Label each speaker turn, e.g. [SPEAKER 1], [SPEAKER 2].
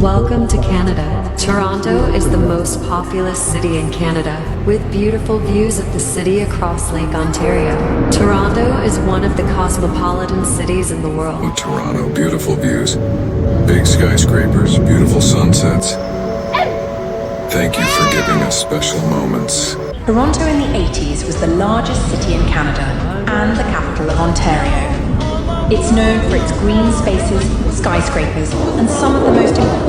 [SPEAKER 1] Welcome to Canada. Toronto is the most populous city in Canada, with beautiful views of the city across Lake Ontario. Toronto is one of the cosmopolitan cities in the world.
[SPEAKER 2] Oh, Toronto, beautiful views. Big skyscrapers, beautiful sunsets. Thank you for giving us special moments.
[SPEAKER 3] Toronto in the 80s was the largest city in Canada and the capital of Ontario. It's known for its green spaces, skyscrapers, and some of the most important